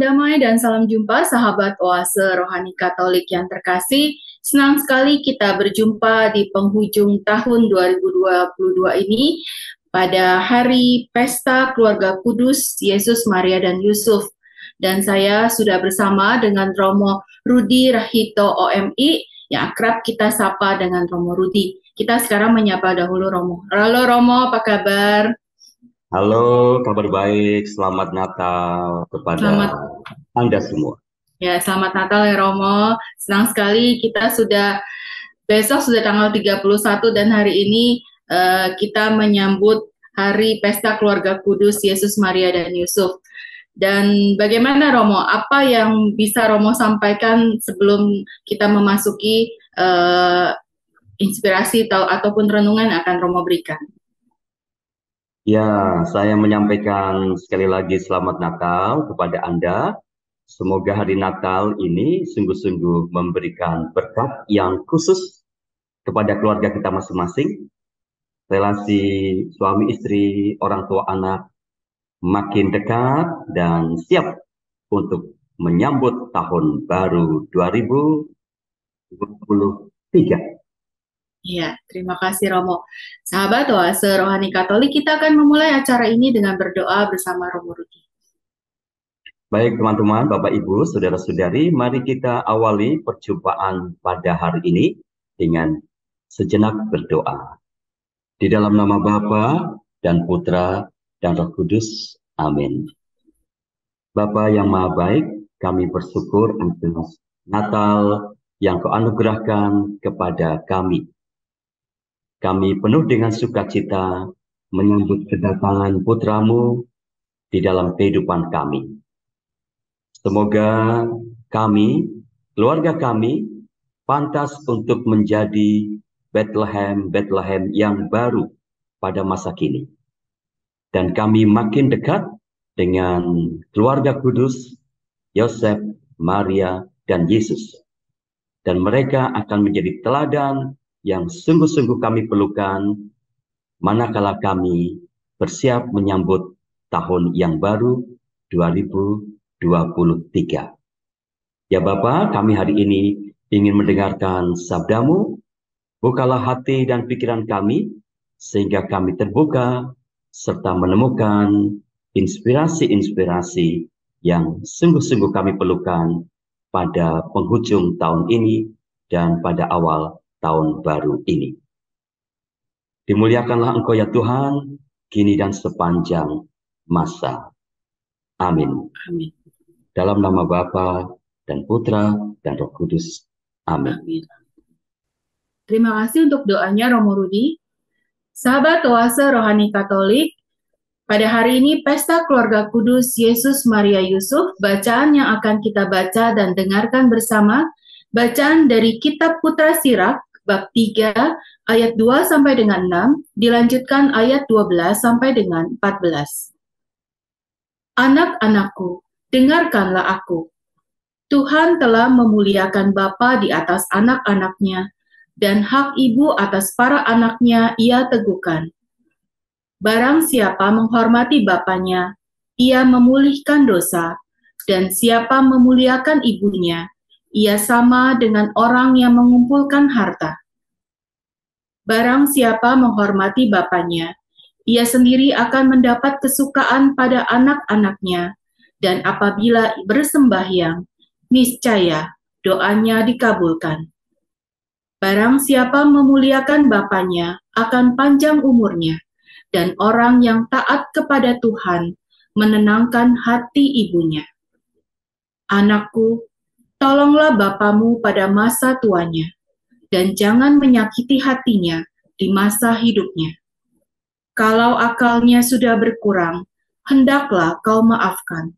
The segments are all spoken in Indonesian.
damai dan salam jumpa sahabat Oase Rohani Katolik yang terkasih. Senang sekali kita berjumpa di penghujung tahun 2022 ini pada hari Pesta Keluarga Kudus Yesus, Maria, dan Yusuf. Dan saya sudah bersama dengan Romo Rudi Rahito OMI yang akrab kita sapa dengan Romo Rudi. Kita sekarang menyapa dahulu Romo. Halo Romo, apa kabar? Halo, kabar baik. Selamat Natal kepada Selamat Anda semua. Ya, selamat Natal ya Romo. Senang sekali kita besok sudah tanggal 31 dan hari ini kita menyambut Hari Pesta Keluarga Kudus Yesus, Maria, dan Yusuf. Dan bagaimana Romo, apa yang bisa Romo sampaikan sebelum kita memasuki inspirasi ataupun renungan yang akan Romo berikan? Ya, saya menyampaikan sekali lagi selamat Natal kepada Anda. Semoga hari Natal ini sungguh-sungguh memberikan berkat yang khusus kepada keluarga kita masing-masing. Relasi suami istri, orang tua anak makin dekat dan siap untuk menyambut tahun baru 2023. Ya, terima kasih Romo. Sahabat Oase Rohani Katolik, kita akan memulai acara ini dengan berdoa bersama Romo Rudi. Baik teman-teman, Bapak Ibu, Saudara-saudari, mari kita awali perjumpaan pada hari ini dengan sejenak berdoa. Di dalam nama Bapa dan Putra dan Roh Kudus. Amin. Bapa yang Maha Baik, kami bersyukur atas Natal yang Kau anugerahkan kepada kami. Kami penuh dengan sukacita menyambut kedatangan Putramu di dalam kehidupan kami. Semoga kami, keluarga kami, pantas untuk menjadi Bethlehem yang baru pada masa kini. Dan kami makin dekat dengan keluarga kudus, Yosef, Maria, dan Yesus. Dan mereka akan menjadi teladan yang sungguh-sungguh kami perlukan manakala kami bersiap menyambut tahun yang baru 2023. Ya Bapa, kami hari ini ingin mendengarkan sabdamu. Bukalah hati dan pikiran kami sehingga kami terbuka serta menemukan inspirasi-inspirasi yang sungguh-sungguh kami perlukan pada penghujung tahun ini dan pada awal tahun baru ini. Dimuliakanlah Engkau ya Tuhan, kini dan sepanjang masa. Amin. Amin. Dalam nama Bapa dan Putra dan Roh Kudus. Amin. Amin. Terima kasih untuk doanya Romo Rudi. Sahabat Oase Rohani Katolik, pada hari ini Pesta Keluarga Kudus Yesus, Maria, Yusuf, bacaan yang akan kita baca dan dengarkan bersama, bacaan dari Kitab Putra Sirak, bab 3, ayat 2 sampai dengan 6, dilanjutkan ayat 12 sampai dengan 14. Anak-anakku, dengarkanlah aku. Tuhan telah memuliakan bapa di atas anak-anaknya, dan hak ibu atas para anaknya ia teguhkan. Barang siapa menghormati bapaknya, ia memulihkan dosa, dan siapa memuliakan ibunya, ia sama dengan orang yang mengumpulkan harta. Barang siapa menghormati bapaknya, ia sendiri akan mendapat kesukaan pada anak-anaknya, dan apabila bersembahyang, niscaya doanya dikabulkan. Barang siapa memuliakan bapaknya akan panjang umurnya, dan orang yang taat kepada Tuhan menenangkan hati ibunya. Anakku, tolonglah bapamu pada masa tuanya, dan jangan menyakiti hatinya di masa hidupnya. Kalau akalnya sudah berkurang, hendaklah kau maafkan.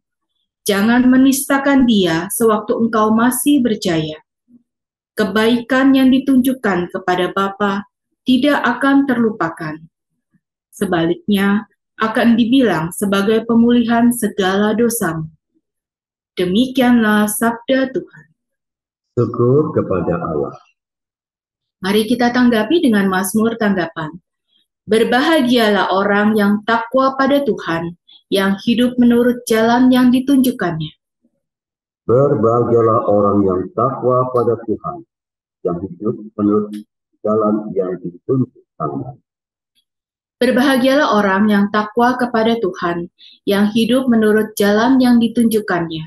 Jangan menistakan dia sewaktu engkau masih berjaya. Kebaikan yang ditunjukkan kepada Bapa tidak akan terlupakan. Sebaliknya, akan dibilang sebagai pemulihan segala dosamu. Demikianlah sabda Tuhan. Syukur kepada Allah. Mari kita tanggapi dengan Mazmur tanggapan. Berbahagialah orang yang takwa pada Tuhan, yang hidup menurut jalan yang ditunjukkannya. Berbahagialah orang yang takwa pada Tuhan, yang hidup menurut jalan yang ditunjukkannya. Berbahagialah orang yang takwa kepada Tuhan, yang hidup menurut jalan yang ditunjukkannya.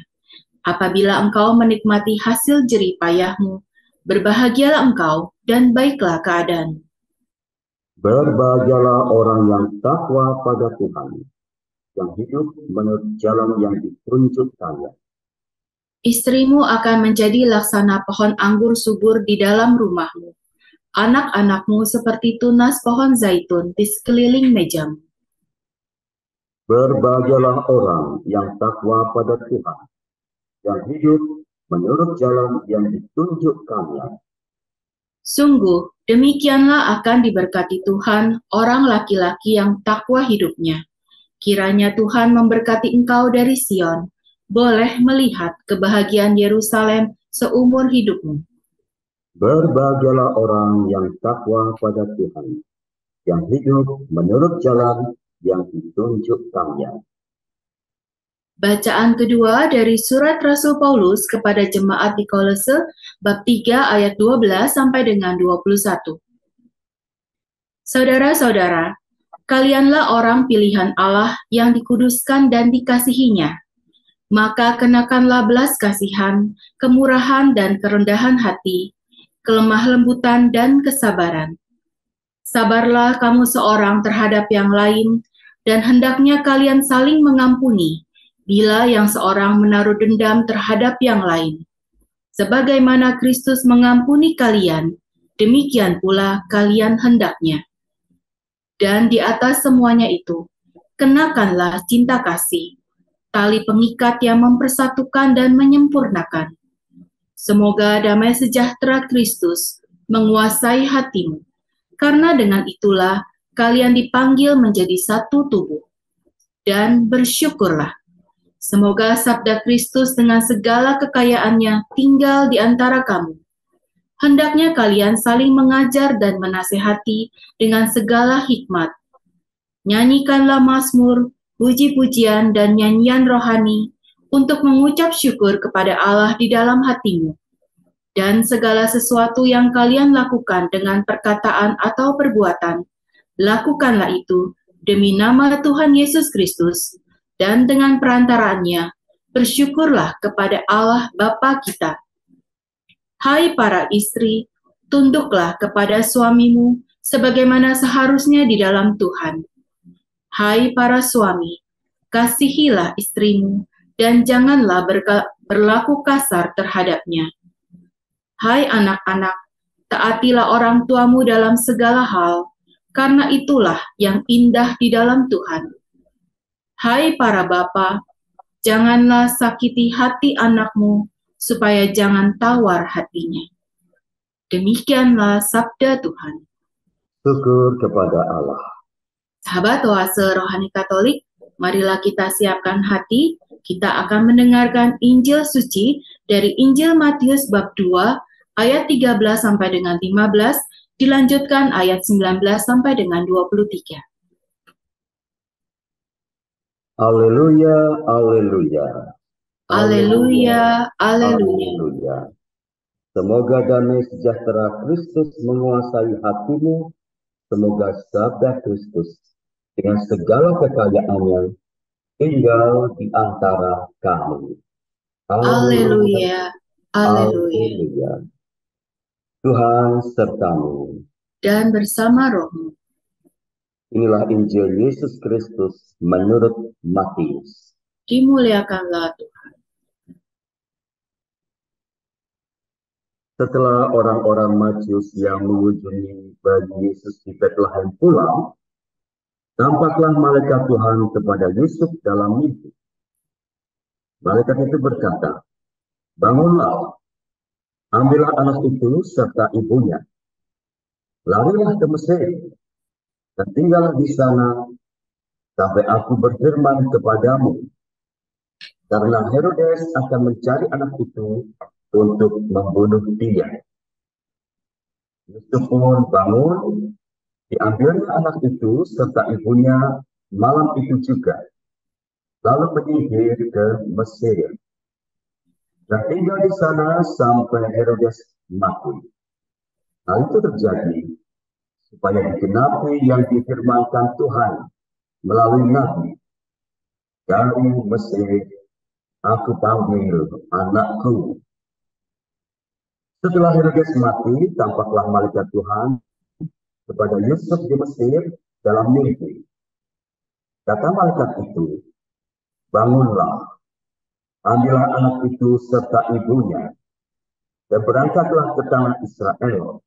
Apabila engkau menikmati hasil jerih payahmu, berbahagialah engkau dan baiklah keadaan. Berbahagialah orang yang takwa pada Tuhan, yang hidup menurut jalan yang ditunjukkannya. Istrimu akan menjadi laksana pohon anggur subur di dalam rumahmu. Anak-anakmu seperti tunas pohon zaitun di sekeliling mejamu. Berbahagialah orang yang takwa pada Tuhan, yang hidup menurut jalan yang ditunjukkannya. Sungguh, demikianlah akan diberkati Tuhan orang laki-laki yang takwa hidupnya. Kiranya Tuhan memberkati engkau dari Sion, boleh melihat kebahagiaan Yerusalem seumur hidupmu. Berbahagialah orang yang takwa pada Tuhan, yang hidup menurut jalan yang ditunjukkannya. Bacaan kedua dari surat Rasul Paulus kepada jemaat di Kolose, bab 3 ayat 12 sampai dengan 21. Saudara-saudara, kalianlah orang pilihan Allah yang dikuduskan dan dikasihinya. Maka kenakanlah belas kasihan, kemurahan dan kerendahan hati, kelemah lembutan dan kesabaran. Sabarlah kamu seorang terhadap yang lain, dan hendaknya kalian saling mengampuni, bila yang seorang menaruh dendam terhadap yang lain. Sebagaimana Kristus mengampuni kalian, demikian pula kalian hendaknya. Dan di atas semuanya itu, kenakanlah cinta kasih, tali pengikat yang mempersatukan dan menyempurnakan. Semoga damai sejahtera Kristus menguasai hatimu, karena dengan itulah kalian dipanggil menjadi satu tubuh. Dan bersyukurlah. Semoga sabda Kristus dengan segala kekayaannya tinggal di antara kamu. Hendaknya kalian saling mengajar dan menasehati dengan segala hikmat. Nyanyikanlah mazmur, puji-pujian dan nyanyian rohani untuk mengucap syukur kepada Allah di dalam hatimu. Dan segala sesuatu yang kalian lakukan dengan perkataan atau perbuatan, lakukanlah itu demi nama Tuhan Yesus Kristus, dan dengan perantaraannya, bersyukurlah kepada Allah Bapa kita. Hai para istri, tunduklah kepada suamimu sebagaimana seharusnya di dalam Tuhan. Hai para suami, kasihilah istrimu dan janganlah berlaku kasar terhadapnya. Hai anak-anak, taatilah orang tuamu dalam segala hal, karena itulah yang indah di dalam Tuhan. Hai para bapa, janganlah sakiti hati anakmu, supaya jangan tawar hatinya. Demikianlah sabda Tuhan. Syukur kepada Allah. Sahabat Oase Rohani Katolik, marilah kita siapkan hati, kita akan mendengarkan Injil suci dari Injil Matius bab 2, ayat 13 sampai dengan 15, dilanjutkan ayat 19 sampai dengan 23. Haleluya, haleluya. Haleluya, haleluya. Haleluya. Semoga damai sejahtera Kristus menguasai hatimu. Semoga sabda Kristus dengan segala kekayaannya tinggal di antara kami. Haleluya, haleluya. Tuhan sertamu. Dan bersama rohmu. Inilah Injil Yesus Kristus menurut Matius. Dimuliakanlah Tuhan. Setelah orang-orang Majus yang mengunjungi bayi Yesus di Betlehem pulang, tampaklah malaikat Tuhan kepada Yusuf dalam mimpi. Malaikat itu berkata, "Bangunlah, ambillah anak itu serta ibunya, larilah ke Mesir, dan tinggallah di sana sampai aku berfirman kepadamu, karena Herodes akan mencari anak itu untuk membunuh dia." Yusuf pun bangun, diambilnya anak itu serta ibunya malam itu juga, lalu menyingkir ke Mesir. dan tinggal di sana sampai Herodes mati. Hal itu terjadi supaya digenapi yang difirmankan Tuhan melalui Nabi. Dari Mesir aku panggil anakku. Setelah Herodes mati, tampaklah malaikat Tuhan kepada Yusuf di Mesir dalam mimpi. Kata malaikat itu, bangunlah, ambillah anak itu serta ibunya, dan berangkatlah ke tanah Israel.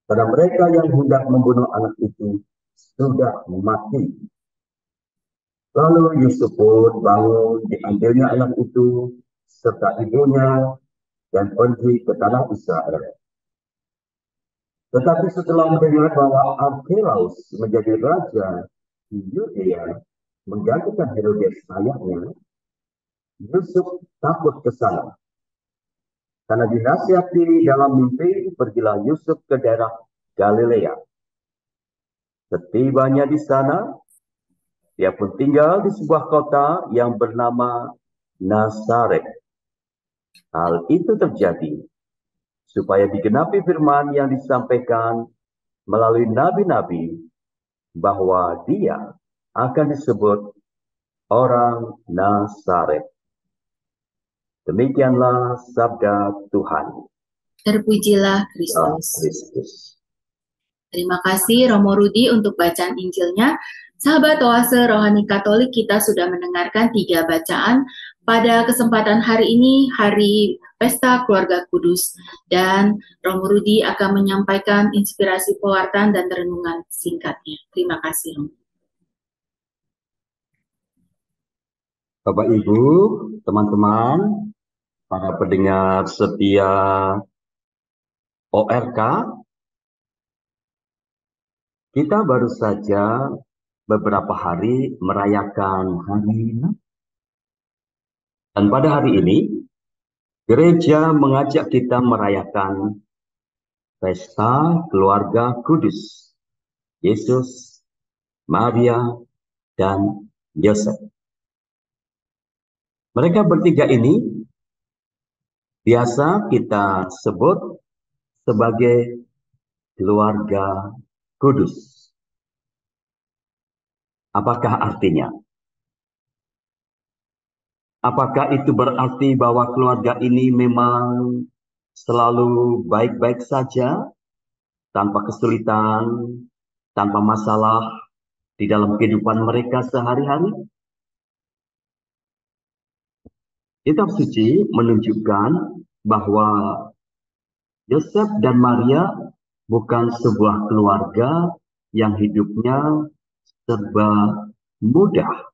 Karena mereka yang hendak membunuh anak itu sudah mati. Lalu Yusuf pun bangun, diambilnya anak itu serta ibunya, dan pergi ke tanah Israel. Tetapi setelah mendengar bahwa Archelaus menjadi raja di Yudea, menggantikan Herodes ayahnya, Yusuf takut ke sana. Karena dinasihati dalam mimpi, pergilah Yusuf ke daerah Galilea. Setibanya di sana, dia pun tinggal di sebuah kota yang bernama Nazaret. Hal itu terjadi supaya digenapi firman yang disampaikan melalui nabi-nabi bahwa dia akan disebut orang Nazaret. Demikianlah sabda Tuhan. Terpujilah Kristus. Terima kasih Romo Rudi untuk bacaan Injilnya. Sahabat Oase Rohani Katolik, kita sudah mendengarkan 3 bacaan pada kesempatan hari ini, Hari Pesta Keluarga Kudus. Dan Romo Rudi akan menyampaikan inspirasi pewartaan dan renungan singkatnya. Terima kasih, Romo. Bapak Ibu, teman-teman, para pendengar setia ORK, kita baru saja beberapa hari merayakan hari Natal. Dan pada hari ini, gereja mengajak kita merayakan pesta keluarga kudus, Yesus, Maria, dan Yosef. Mereka bertiga ini biasa kita sebut sebagai keluarga kudus. Apakah artinya? Apakah itu berarti bahwa keluarga ini memang selalu baik-baik saja, tanpa kesulitan, tanpa masalah di dalam kehidupan mereka sehari-hari? Kitab suci menunjukkan bahwa Yosef dan Maria bukan sebuah keluarga yang hidupnya serba mudah.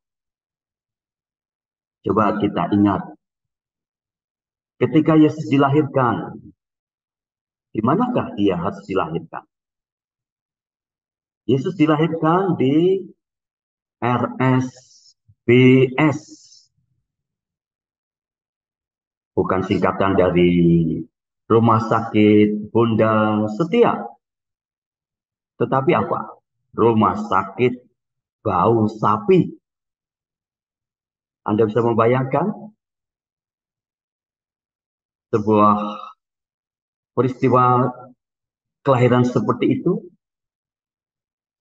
Coba kita ingat, ketika Yesus dilahirkan, di manakah dia harus dilahirkan? Yesus dilahirkan di RSBS. Bukan singkatan dari Rumah Sakit Bunda Setia. Tetapi apa? Rumah Sakit Bau Sapi. Anda bisa membayangkan sebuah peristiwa kelahiran seperti itu?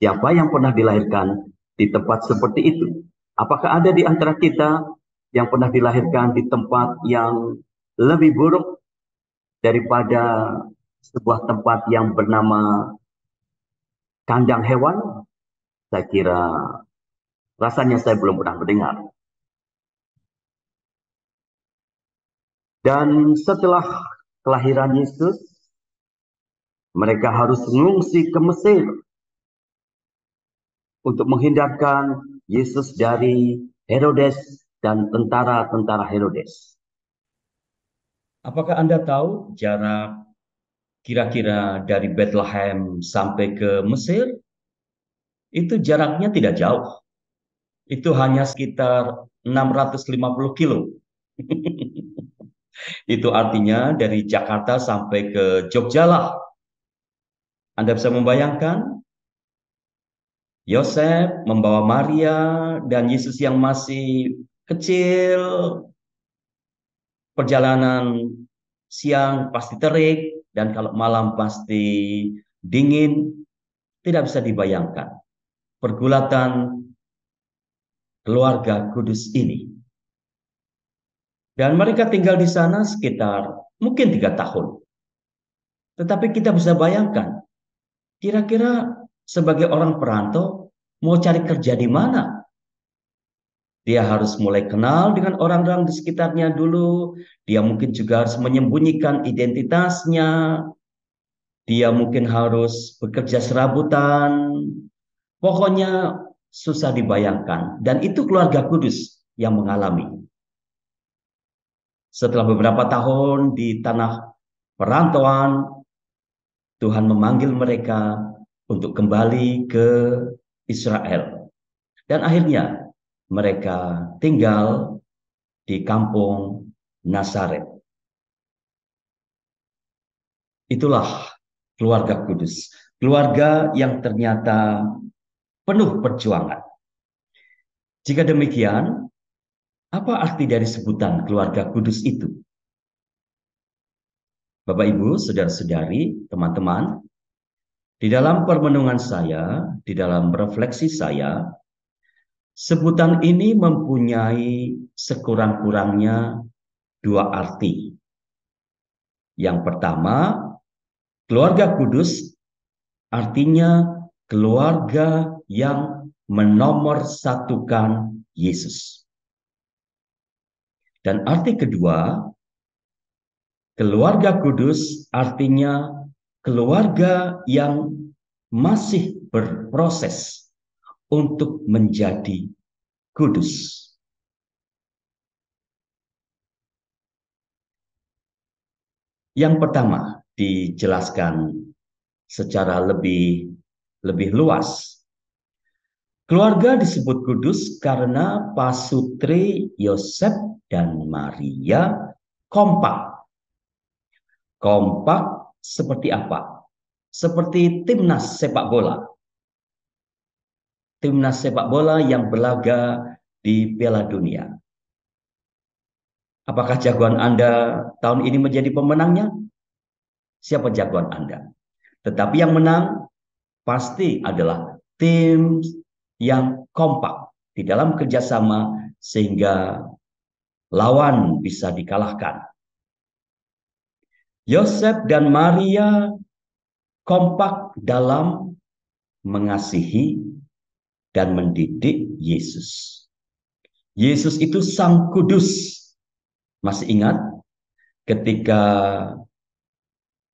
Siapa yang pernah dilahirkan di tempat seperti itu? Apakah ada di antara kita yang pernah dilahirkan di tempat yang lebih buruk daripada sebuah tempat yang bernama kandang hewan? Saya kira rasanya saya belum pernah mendengar. Dan setelah kelahiran Yesus, mereka harus mengungsi ke Mesir untuk menghindarkan Yesus dari Herodes dan tentara-tentara Herodes. Apakah Anda tahu jarak kira-kira dari Bethlehem sampai ke Mesir? Itu jaraknya tidak jauh. Itu hanya sekitar 650 kilo. Itu artinya dari Jakarta sampai ke Jogja lah. Anda bisa membayangkan Yosef membawa Maria dan Yesus yang masih kecil perjalanan siang pasti terik, dan kalau malam pasti dingin. Tidak bisa dibayangkan pergulatan keluarga kudus ini. Dan mereka tinggal di sana sekitar mungkin 3 tahun. Tetapi kita bisa bayangkan, kira-kira sebagai orang perantau mau cari kerja di mana? Dia harus mulai kenal dengan orang-orang di sekitarnya dulu. Dia mungkin juga harus menyembunyikan identitasnya. Dia mungkin harus bekerja serabutan. Pokoknya susah dibayangkan. Dan itu keluarga kudus yang mengalami. Setelah beberapa tahun di tanah perantauan, Tuhan memanggil mereka untuk kembali ke Israel. Dan akhirnya mereka tinggal di kampung Nazaret. Itulah keluarga kudus. Keluarga yang ternyata penuh perjuangan. Jika demikian, apa arti dari sebutan keluarga kudus itu? Bapak, Ibu, saudara-saudari, teman-teman, di dalam permenungan saya, di dalam refleksi saya, sebutan ini mempunyai sekurang-kurangnya 2 arti. Yang pertama, keluarga kudus artinya keluarga yang menomorsatukan Yesus. Dan arti kedua, keluarga kudus artinya keluarga yang masih berproses untuk menjadi kudus. Yang pertama dijelaskan secara lebih luas. Keluarga disebut kudus karena pasutri Yosef dan Maria kompak. Kompak seperti apa? Seperti timnas sepak bola. Timnas sepak bola yang berlaga di Piala Dunia. Apakah jagoan Anda tahun ini menjadi pemenangnya? Siapa jagoan Anda? Tetapi yang menang pasti adalah tim yang kompak di dalam kerjasama sehingga lawan bisa dikalahkan. Yosef dan Maria kompak dalam mengasihi dan mendidik Yesus. Yesus itu Sang Kudus. Masih ingat ketika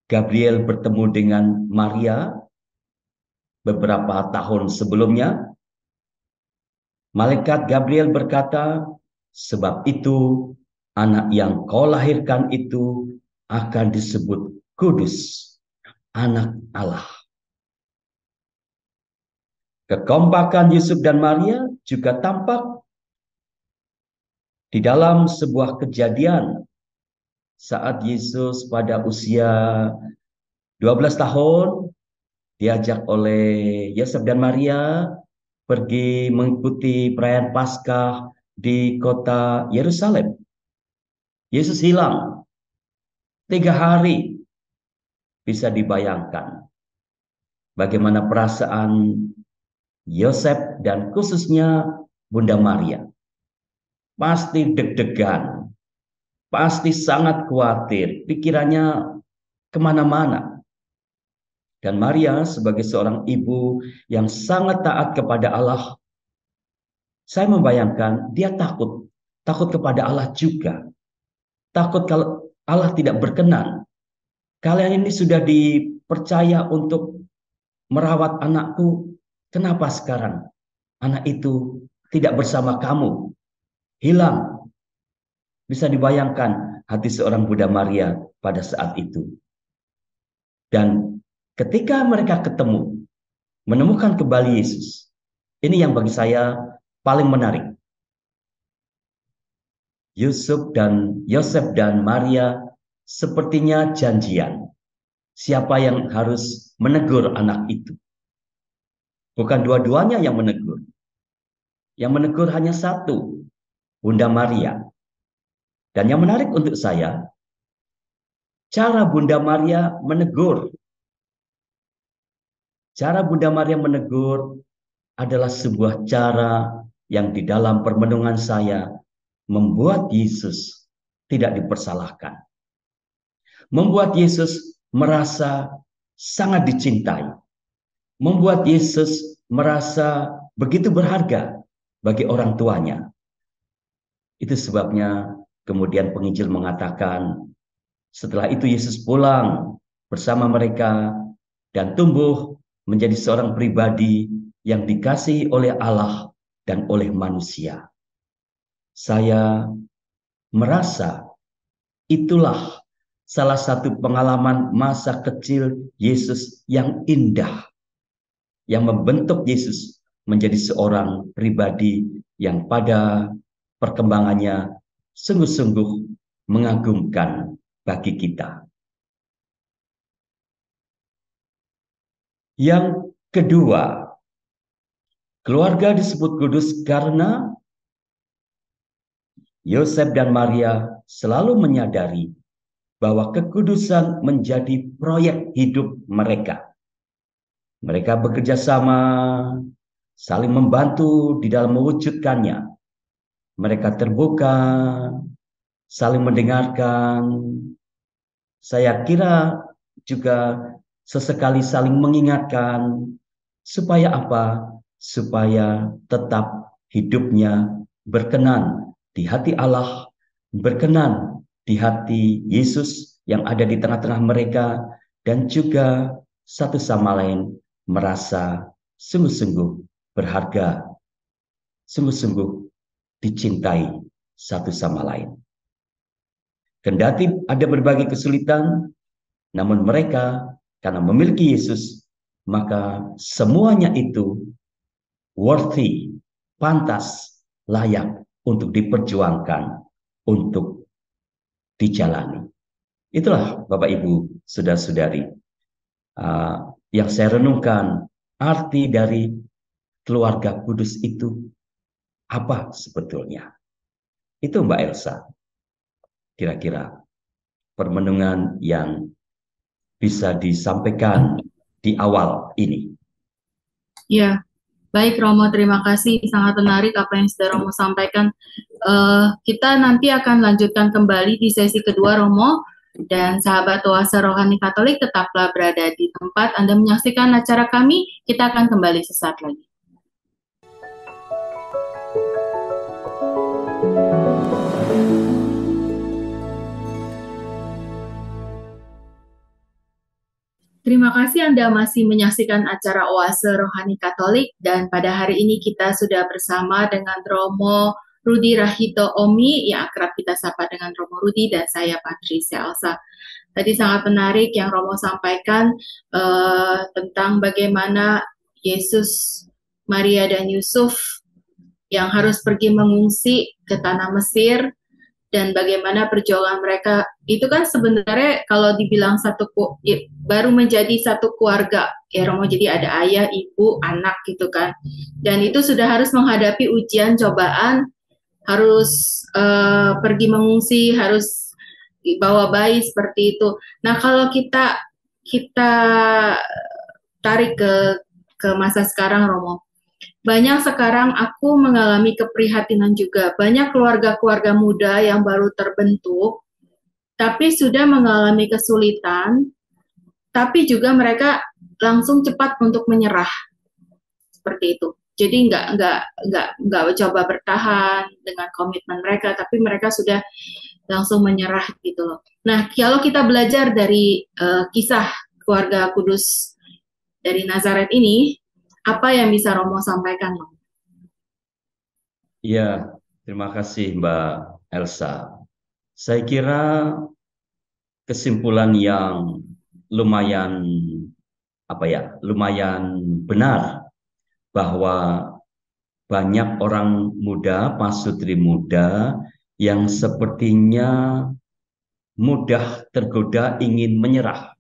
Gabriel bertemu dengan Maria beberapa tahun sebelumnya? Malaikat Gabriel berkata, sebab itu anak yang kau lahirkan itu akan disebut kudus, anak Allah. Kekompakan Yusuf dan Maria juga tampak di dalam sebuah kejadian saat Yesus pada usia 12 tahun diajak oleh Yosef dan Maria pergi mengikuti perayaan Paskah di kota Yerusalem. Yesus hilang 3 hari. Bisa dibayangkan bagaimana perasaan Yosef dan khususnya Bunda Maria. Pasti deg-degan, pasti sangat khawatir, pikirannya kemana-mana. Dan Maria sebagai seorang ibu yang sangat taat kepada Allah, saya membayangkan dia takut kepada Allah juga. Takut kalau Allah tidak berkenan. Kalian ini sudah dipercaya untuk merawat anakku. Kenapa sekarang anak itu tidak bersama kamu? Hilang. Bisa dibayangkan hati seorang Bunda Maria pada saat itu. Dan ketika mereka ketemu, menemukan kembali Yesus. Ini yang bagi saya paling menarik. Yosef dan Maria sepertinya janjian. Siapa yang harus menegur anak itu? Bukan dua-duanya yang menegur. Yang menegur hanya satu, Bunda Maria. Dan yang menarik untuk saya, cara Bunda Maria menegur. Cara Bunda Maria menegur adalah sebuah cara yang di dalam permenungan saya membuat Yesus tidak dipersalahkan. Membuat Yesus merasa sangat dicintai. Membuat Yesus merasa begitu berharga bagi orang tuanya. Itu sebabnya kemudian penginjil mengatakan, setelah itu Yesus pulang bersama mereka dan tumbuh menjadi seorang pribadi yang dikasihi oleh Allah dan oleh manusia. Saya merasa itulah salah satu pengalaman masa kecil Yesus yang indah, yang membentuk Yesus menjadi seorang pribadi yang pada perkembangannya sungguh-sungguh mengagumkan bagi kita. Yang kedua, keluarga disebut kudus karena Yosef dan Maria selalu menyadari bahwa kekudusan menjadi proyek hidup mereka. Mereka bekerja sama, saling membantu di dalam mewujudkannya. Mereka terbuka, saling mendengarkan. Saya kira juga sesekali saling mengingatkan. Supaya apa? Supaya tetap hidupnya berkenan di hati Allah, berkenan di hati Yesus yang ada di tengah-tengah mereka, dan juga satu sama lain merasa sungguh-sungguh berharga, sungguh-sungguh dicintai satu sama lain. Kendati ada berbagai kesulitan, namun mereka karena memiliki Yesus, maka semuanya itu worthy, pantas, layak untuk diperjuangkan, untuk dijalani. Itulah Bapak Ibu, Saudara-saudari, yang saya renungkan arti dari keluarga kudus itu apa sebetulnya. Itu Mbak Elsa, kira-kira permenungan yang bisa disampaikan di awal ini. Ya, baik Romo, terima kasih. Sangat menarik apa yang sudah Romo sampaikan. Kita nanti akan lanjutkan kembali di sesi kedua, Romo. Dan sahabat Oase Rohani Katolik, tetaplah berada di tempat Anda menyaksikan acara kami. Kita akan kembali sesaat lagi. Terima kasih Anda masih menyaksikan acara Oase Rohani Katolik, dan pada hari ini kita sudah bersama dengan Romo Rudi Rahito Omi, yang akrab kita sapa dengan Romo Rudi, dan saya Patricia Elsa. Tadi sangat menarik yang Romo sampaikan tentang bagaimana Yesus, Maria, dan Yusuf yang harus pergi mengungsi ke tanah Mesir, dan bagaimana perjuangan mereka itu kan sebenarnya kalau dibilang baru menjadi satu keluarga ya Romo, jadi ada ayah, ibu, anak gitu kan, dan itu sudah harus menghadapi ujian cobaan, harus pergi mengungsi, harus bawa bayi seperti itu. Nah kalau kita tarik ke masa sekarang Romo, banyak sekarang aku mengalami keprihatinan juga. Banyak keluarga-keluarga muda yang baru terbentuk, tapi sudah mengalami kesulitan, tapi juga mereka langsung cepat untuk menyerah, seperti itu. Jadi nggak coba bertahan dengan komitmen mereka, tapi mereka sudah langsung menyerah gitu loh. Nah, kalau kita belajar dari kisah keluarga kudus dari Nazaret ini, apa yang bisa Romo sampaikan, Romo? Ya, terima kasih Mbak Elsa. Saya kira kesimpulan yang lumayan lumayan benar bahwa banyak orang muda, pasutri muda yang sepertinya mudah tergoda ingin menyerah.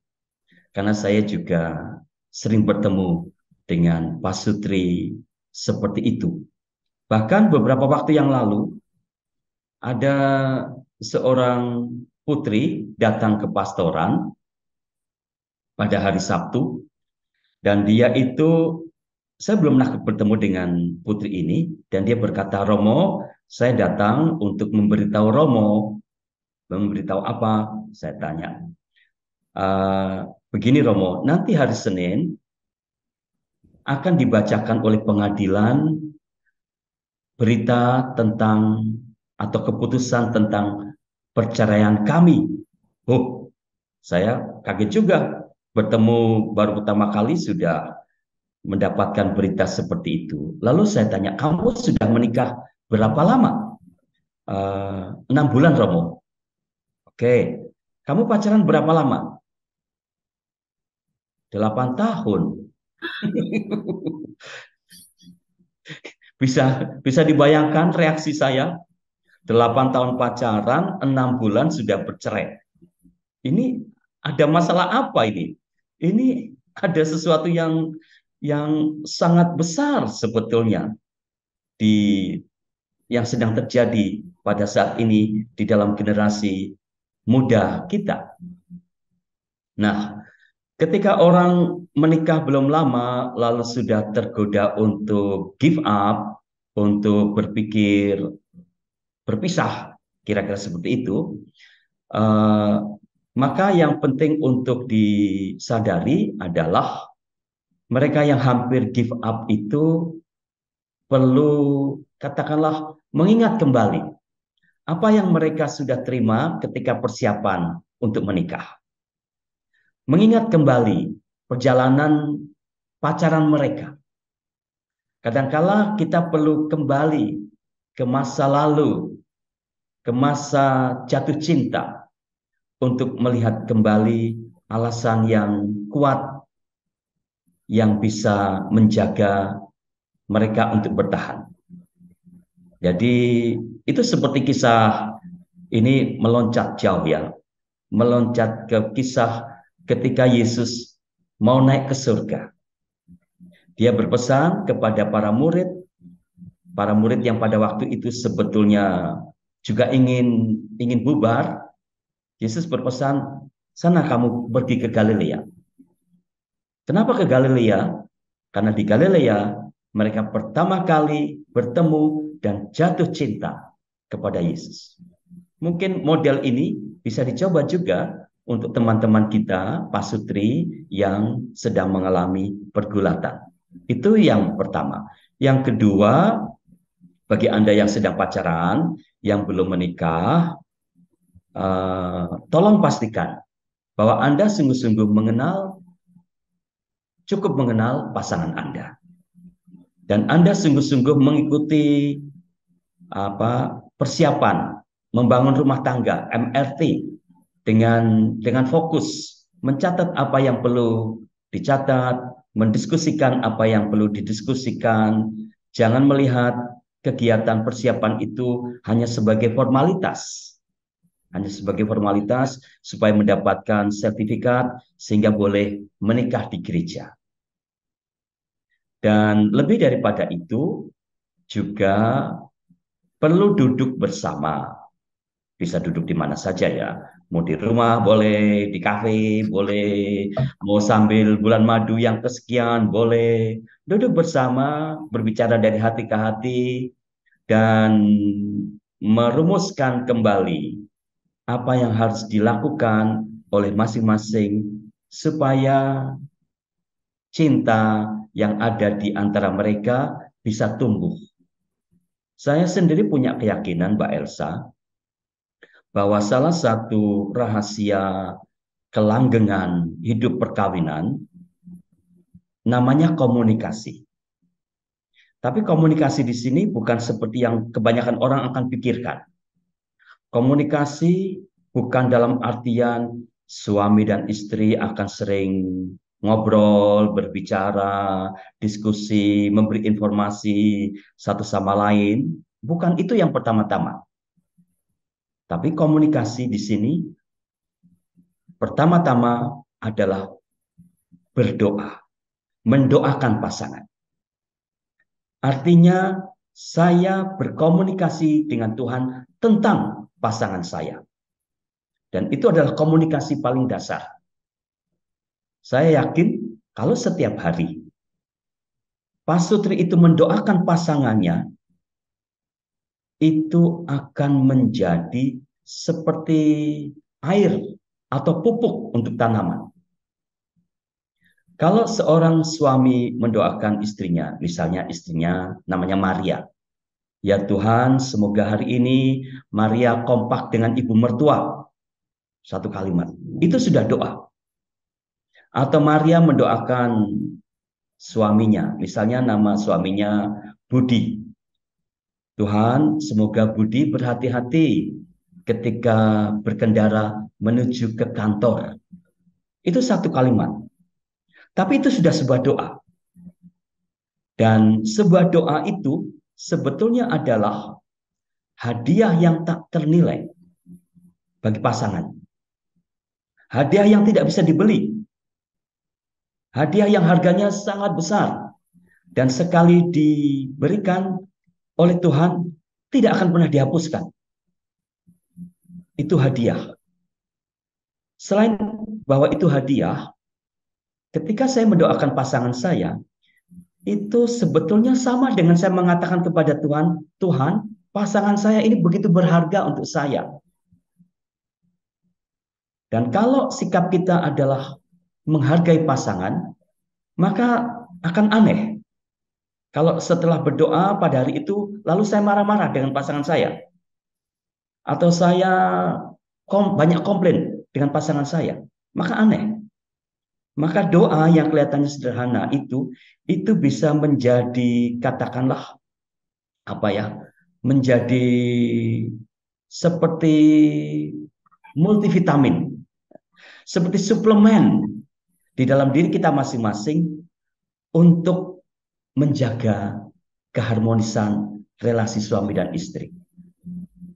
Karena saya juga sering bertemu dengan pasutri seperti itu. Bahkan beberapa waktu yang lalu ada seorang putri datang ke pastoran pada hari Sabtu, dan dia itu, saya belum pernah bertemu dengan putri ini, dan dia berkata, Romo, saya datang untuk memberitahu Romo. Memberitahu apa? Saya tanya. Begini Romo, nanti hari Senin akan dibacakan oleh pengadilan berita tentang atau keputusan tentang perceraian kami. Oh, saya kaget juga. Bertemu baru pertama kali sudah mendapatkan berita seperti itu. Lalu saya tanya, kamu sudah menikah berapa lama? 6 bulan, Romo. Oke, kamu pacaran berapa lama? 8 tahun. Bisa dibayangkan reaksi saya, 8 tahun pacaran, 6 bulan sudah bercerai. Ini ada masalah apa ini? Ini ada sesuatu yang sangat besar sebetulnya di yang sedang terjadi pada saat ini di dalam generasi muda kita. Nah, ketika orang menikah belum lama lalu sudah tergoda untuk give up, untuk berpikir berpisah, kira-kira seperti itu, eh, maka yang penting untuk disadari adalah mereka yang hampir give up itu perlu, katakanlah, mengingat kembali apa yang mereka sudah terima ketika persiapan untuk menikah. Mengingat kembali perjalanan pacaran mereka. Kadangkala kita perlu kembali ke masa lalu, ke masa jatuh cinta, untuk melihat kembali alasan yang kuat yang bisa menjaga mereka untuk bertahan. Jadi itu seperti kisah ini meloncat jauh ya. Meloncat ke kisah ketika Yesus mau naik ke surga. Dia berpesan kepada para murid yang pada waktu itu sebetulnya juga ingin bubar. Yesus berpesan, sana kamu pergi ke Galilea. Kenapa ke Galilea? Karena di Galilea mereka pertama kali bertemu dan jatuh cinta kepada Yesus. Mungkin model ini bisa dicoba juga untuk teman-teman kita, pasutri yang sedang mengalami pergulatan. Itu yang pertama. Yang kedua, bagi Anda yang sedang pacaran, yang belum menikah, tolong pastikan bahwa Anda sungguh-sungguh cukup mengenal pasangan Anda. Dan Anda sungguh-sungguh mengikuti persiapan membangun rumah tangga, MRT, dengan fokus, mencatat apa yang perlu dicatat, mendiskusikan apa yang perlu didiskusikan. Jangan melihat kegiatan persiapan itu hanya sebagai formalitas. Hanya sebagai formalitas supaya mendapatkan sertifikat sehingga boleh menikah di gereja. Dan lebih daripada itu, juga perlu duduk bersama. Bisa duduk di mana saja ya. Mau di rumah boleh, di kafe boleh, mau sambil bulan madu yang kesekian boleh. Duduk bersama, berbicara dari hati ke hati, dan merumuskan kembali apa yang harus dilakukan oleh masing-masing supaya cinta yang ada di antara mereka bisa tumbuh. Saya sendiri punya keyakinan, Mbak Elsa, bahwa salah satu rahasia kelanggengan hidup perkawinan namanya komunikasi. Tapi komunikasi di sini bukan seperti yang kebanyakan orang akan pikirkan. Komunikasi bukan dalam artian suami dan istri akan sering ngobrol, berbicara, diskusi, memberi informasi satu sama lain. Bukan itu yang pertama-tama. Tapi komunikasi di sini pertama-tama adalah berdoa, mendoakan pasangan. Artinya saya berkomunikasi dengan Tuhan tentang pasangan saya. Dan itu adalah komunikasi paling dasar. Saya yakin kalau setiap hari pasutri itu mendoakan pasangannya, itu akan menjadi seperti air atau pupuk untuk tanaman. Kalau seorang suami mendoakan istrinya, misalnya istrinya namanya Maria, ya Tuhan, semoga hari ini Maria kompak dengan ibu mertua. Satu kalimat, itu sudah doa. Atau Maria mendoakan suaminya, misalnya nama suaminya Budi. Tuhan, semoga Budi berhati-hati ketika berkendara menuju ke kantor. Itu satu kalimat. Tapi itu sudah sebuah doa. Dan sebuah doa itu sebetulnya adalah hadiah yang tak ternilai bagi pasangan. Hadiah yang tidak bisa dibeli. Hadiah yang harganya sangat besar. Dan sekali diberikan oleh Tuhan, tidak akan pernah dihapuskan. Itu hadiah. Selain bahwa itu hadiah, ketika saya mendoakan pasangan saya, itu sebetulnya sama dengan saya mengatakan kepada Tuhan, Tuhan, pasangan saya ini begitu berharga untuk saya. Dan kalau sikap kita adalah menghargai pasangan, maka akan aneh. Kalau setelah berdoa pada hari itu, lalu saya marah-marah dengan pasangan saya. Atau saya banyak komplain dengan pasangan saya. Maka aneh. Maka doa yang kelihatannya sederhana itu bisa menjadi, katakanlah, menjadi seperti multivitamin. Seperti suplemen di dalam diri kita masing-masing untuk menjaga keharmonisan relasi suami dan istri.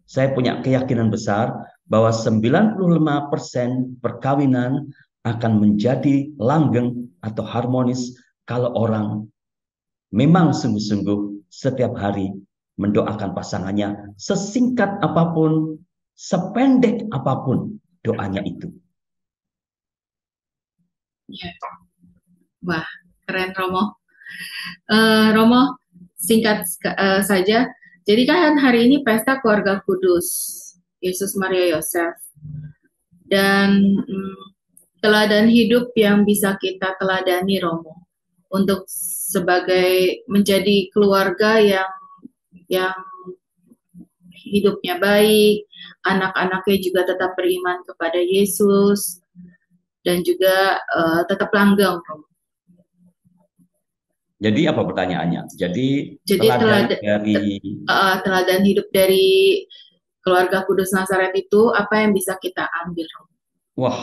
Saya punya keyakinan besar bahwa 95% perkawinan akan menjadi langgeng atau harmonis kalau orang memang sungguh-sungguh setiap hari mendoakan pasangannya sesingkat apapun, sependek apapun doanya itu. Ya. Wah, keren Romo. Romo, singkat saja. Jadi kan hari ini pesta keluarga kudus, Yesus, Maria, Yosef. Dan teladan hidup yang bisa kita teladani, Romo, untuk sebagai menjadi keluarga yang hidupnya baik, anak-anaknya juga tetap beriman kepada Yesus, dan juga tetap langgeng, Romo. Jadi apa pertanyaannya? Jadi teladan hidup dari keluarga Kudus Nazaret itu apa yang bisa kita ambil? Wah,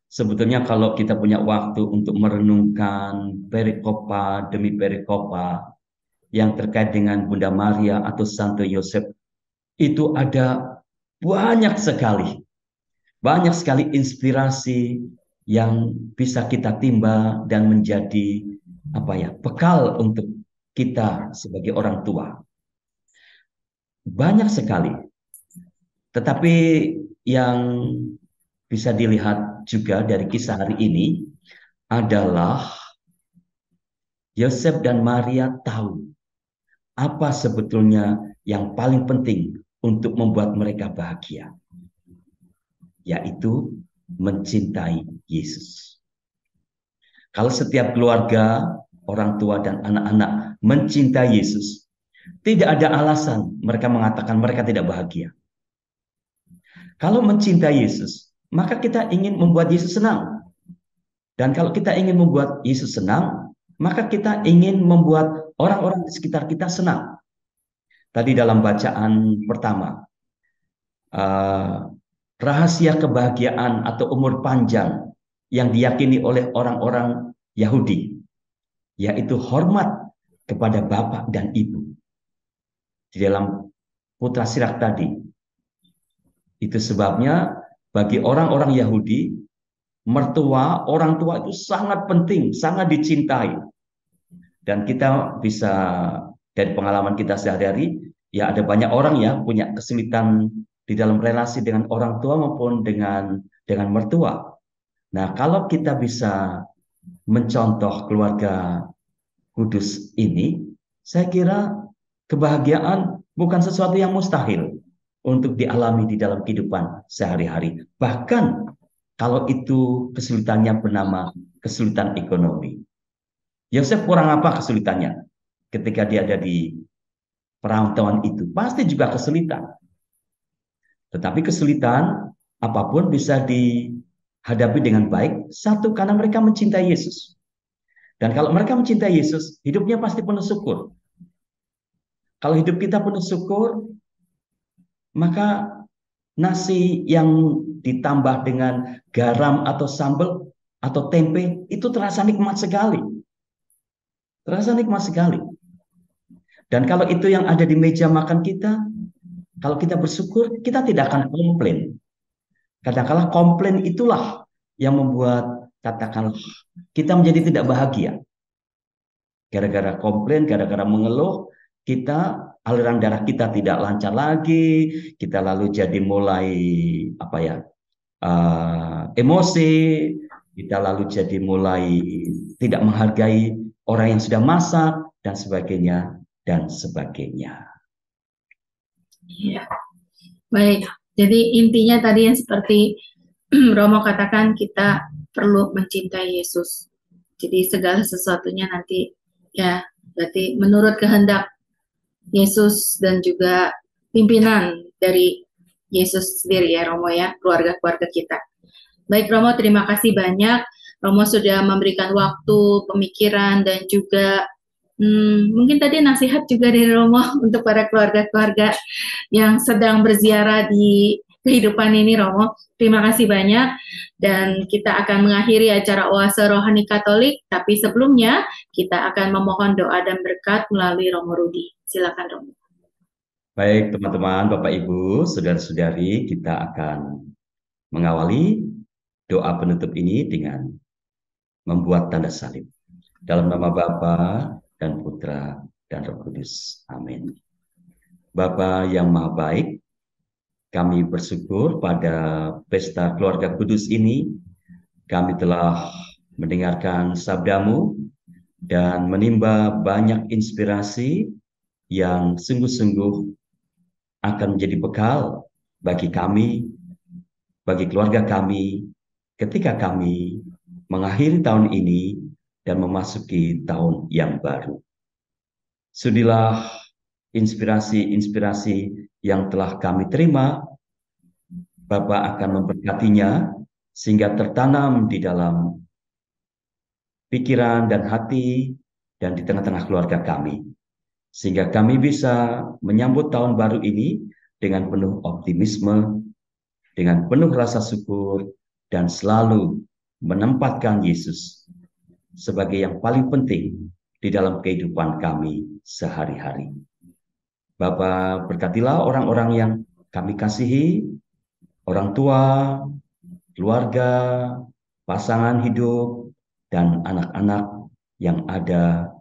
sebetulnya kalau kita punya waktu untuk merenungkan perikopa demi perikopa yang terkait dengan Bunda Maria atau Santo Yosef, itu ada banyak sekali inspirasi yang bisa kita timba dan menjadi bekal untuk kita sebagai orang tua. Banyak sekali. Tetapi yang bisa dilihat juga dari kisah hari ini adalah Yosef dan Maria tahu apa sebetulnya yang paling penting untuk membuat mereka bahagia, yaitu mencintai Yesus. Kalau setiap keluarga, orang tua dan anak-anak mencintai Yesus, tidak ada alasan mereka mengatakan mereka tidak bahagia. Kalau mencintai Yesus, maka kita ingin membuat Yesus senang. Dan kalau kita ingin membuat Yesus senang, maka kita ingin membuat orang-orang di sekitar kita senang. Tadi dalam bacaan pertama, rahasia kebahagiaan atau umur panjang yang diyakini oleh orang-orang Yahudi, yaitu hormat kepada bapak dan ibu. Di dalam Putra Sirak tadi, itu sebabnya bagi orang-orang Yahudi, mertua, orang tua itu sangat penting, sangat dicintai. Dan kita bisa, dari pengalaman kita sehari-hari, ya ada banyak orang ya punya kesulitan di dalam relasi dengan orang tua maupun dengan mertua. Nah, kalau kita bisa mencontoh keluarga kudus ini, saya kira kebahagiaan bukan sesuatu yang mustahil untuk dialami di dalam kehidupan sehari-hari. Bahkan kalau itu kesulitannya bernama kesulitan ekonomi. Yosef kurang apa kesulitannya ketika dia ada di perantauan itu? Pasti juga kesulitan. Tetapi kesulitan apapun bisa dihadapi dengan baik. Satu, karena mereka mencintai Yesus. Dan kalau mereka mencintai Yesus, hidupnya pasti penuh syukur. Kalau hidup kita penuh syukur, maka nasi yang ditambah dengan garam atau sambal atau tempe itu terasa nikmat sekali. Terasa nikmat sekali. Dan kalau itu yang ada di meja makan kita, kalau kita bersyukur, kita tidak akan komplain. Kadang-kala komplain itulah yang membuat, katakanlah, kita menjadi tidak bahagia. Gara-gara komplain, gara-gara mengeluh, kita aliran darah kita tidak lancar lagi, kita lalu jadi mulai emosi, kita lalu jadi mulai tidak menghargai orang yang sudah masak dan sebagainya dan sebagainya. Iya, baik. Jadi intinya tadi yang seperti Romo katakan, kita perlu mencintai Yesus. Jadi segala sesuatunya nanti ya berarti menurut kehendak Yesus dan juga pimpinan dari Yesus sendiri ya Romo ya, keluarga-keluarga kita. Baik Romo, terima kasih banyak. Romo sudah memberikan waktu, pemikiran, dan juga mungkin tadi nasihat juga dari Romo untuk para keluarga-keluarga yang sedang berziarah di kehidupan ini Romo. Terima kasih banyak, dan kita akan mengakhiri acara Oase Rohani Katolik, tapi sebelumnya kita akan memohon doa dan berkat melalui Romo Rudi. Silakan Romo. Baik teman-teman, Bapak Ibu, saudara-saudari, kita akan mengawali doa penutup ini dengan membuat tanda salib. Dalam nama Bapa dan Putra dan Roh Kudus. Amin. Bapa yang Maha Baik, kami bersyukur pada pesta keluarga kudus ini, kami telah mendengarkan sabdamu dan menimba banyak inspirasi yang sungguh-sungguh akan menjadi bekal bagi kami, bagi keluarga kami, ketika kami mengakhiri tahun ini dan memasuki tahun yang baru. Sudilah inspirasi-inspirasi yang telah kami terima, Bapak akan memberkatinya sehingga tertanam di dalam pikiran dan hati dan di tengah-tengah keluarga kami. Sehingga kami bisa menyambut tahun baru ini dengan penuh optimisme, dengan penuh rasa syukur, dan selalu menempatkan Yesus sebagai yang paling penting di dalam kehidupan kami sehari-hari. Bapa, berkatilah orang-orang yang kami kasihi, orang tua, keluarga, pasangan hidup, dan anak-anak yang ada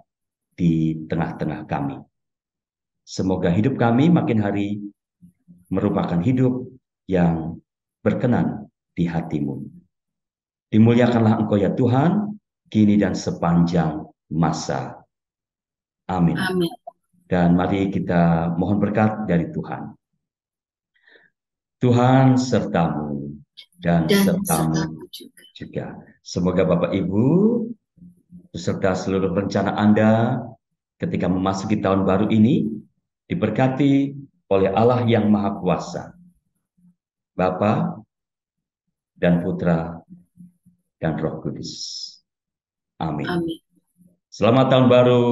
di tengah-tengah kami. Semoga hidup kami makin hari merupakan hidup yang berkenan di hati-Mu. Dimuliakanlah Engkau ya Tuhan, kini dan sepanjang masa. Amin. Amin. Dan mari kita mohon berkat dari Tuhan. Tuhan sertamu dan sertamu juga. Semoga Bapak Ibu beserta seluruh rencana Anda ketika memasuki tahun baru ini diberkati oleh Allah yang Maha Kuasa, Bapa dan Putra dan Roh Kudus. Amin. Amin. Selamat tahun baru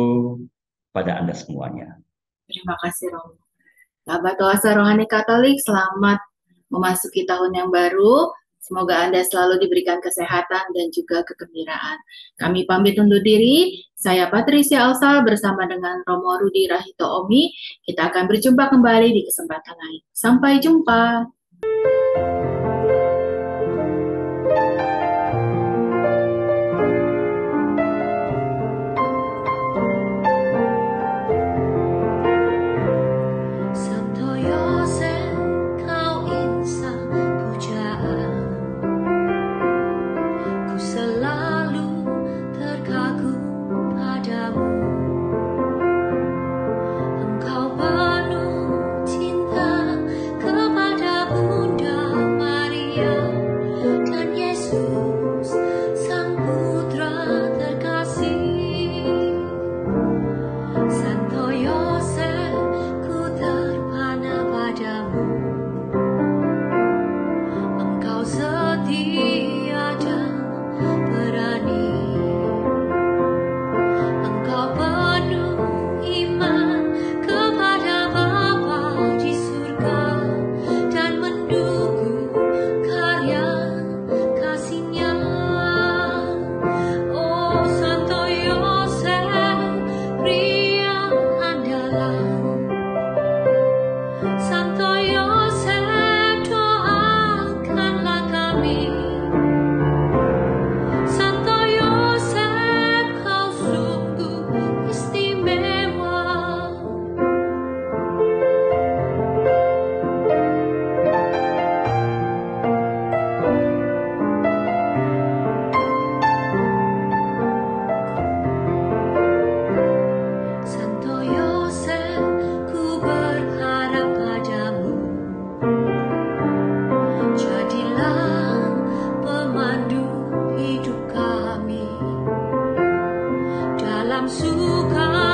pada Anda semuanya. Terima kasih Romo. Sahabat Oase Rohani Katolik, selamat memasuki tahun yang baru. Semoga Anda selalu diberikan kesehatan dan juga kegembiraan. Kami pamit undur diri. Saya Patricia Elsa bersama dengan Romo Rudi Rahito Omi. Kita akan berjumpa kembali di kesempatan lain. Sampai jumpa. Santo Yosef, kau dalam suka